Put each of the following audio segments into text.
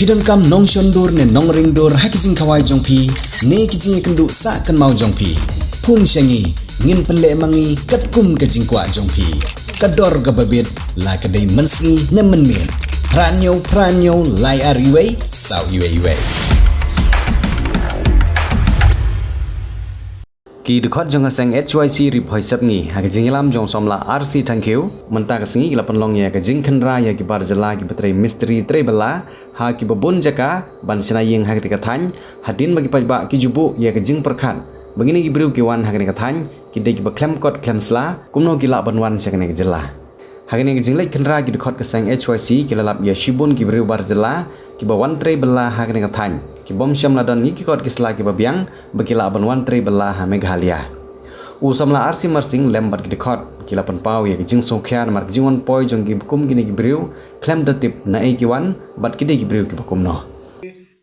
Pidon kam nong shondor ne nong ringdor hakijing kawai jongpi ne kijing kendu sa kan mau jongpi pun syangi ngin penle mangi katkum kajing kwa jongpi kador gababit la kadai mensi ne menmin pranyo lai ariwei sau iwei ki dekhot jong aseng HYC rip hoisap ngi hakijing lam jong somla RC thank you menta kasengi gila penlong ya kajing khenra ya ki barjala ki betrai misteri trebela ha ki babun jaka ban sina yeng ha ketika thany hadin bagi pajba ki jubu ya kajing perkhan begini ki briu ki wan ha ketika thany ki de ki baklem kot klemsla kumno ki la banwan sakane ki jela ha kene ki jinglai khenra ki dekhot kaseng HYC ki lalap ya shibun ki briu barjala ki bawan trebela ha ketika thany ki bom syam ladon ni ki kot kisla ki babiang bagila banwan trebela ha Meghalaya usamla RC marsing lembat ki dekhot kila penpau ya kijing sokhian mar kijing poi jong ki bukum kini ki briu klem datip na e ki wan bat ki de ki briu ki bukum no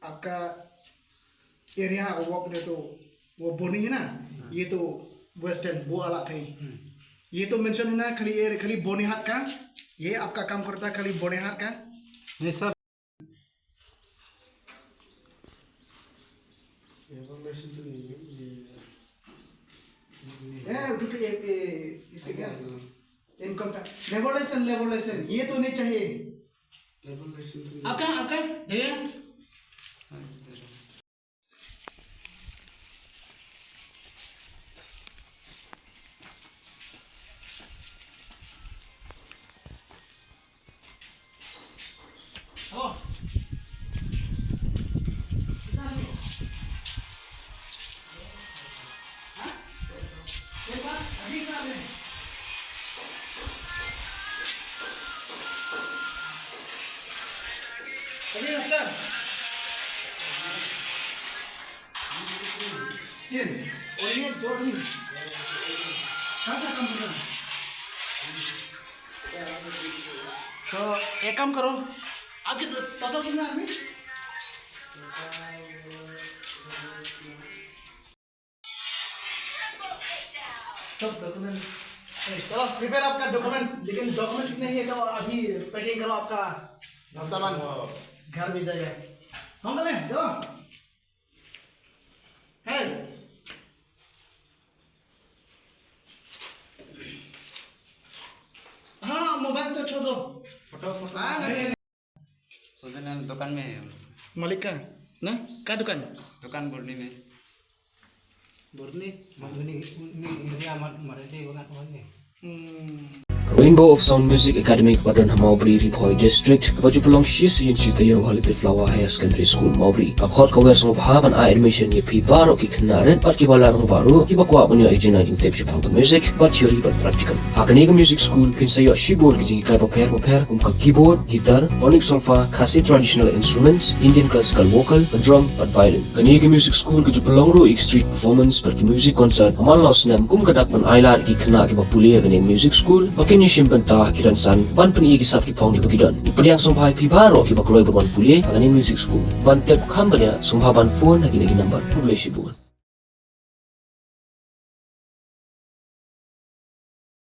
आपका एरिया वो तो वो बोनी है ना ये तो वेस्टर्न वो अलग है ये तो मेंशन है ना खाली बोनी हाथ का ये आपका काम करता है खाली बोनी हाथ का नहीं सब इनकम टैक्स लेवलेशन ये तो नहीं चाहिए आपका ये तो एक काम करो आगे टोटल कितना आदमी सब डॉक्यूमेंट चलो प्रिपेयर आपका डॉक्यूमेंट्स लेकिन डॉक्यूमेंट्स नहीं है तो अभी पैकिंग करो आपका सामान घर भेज जाएगा हम चलें चलो है हाँ मोबाइल तो छोड़ दो फोटो दुकान में है मालिक का ना क्या दुकान बुर्नी में Rainbow of Sound Music Academy Padon Maubri Riphoi District Baju Pelong Shisi in Chis the Year Holiday Flower Higher Secondary School Maubri Akhot Kawer Song Bhaban I admission ye pi baro ki khnaren pat ki bala rong baru ki bakwa bunyo ejina jing tep shipang music but theory but practical Hakaniga Music School pinsa yo shibor ki jing kai paper kum ka keyboard guitar onyx solfa khasi traditional instruments Indian classical vocal drum but violin Kaniga Music School ki Pelong ro street performance per ki music concert amal laus nam kum kadak man ailar ki khna ki bapuli Kaniga Music School Kini simpan ta kiran san ban pen igi sap ki pong di bagidon ipriang sompai pi baro ki bakloi berman pulie agani music school ban tep khambanya sombhaban phone agini number publish buat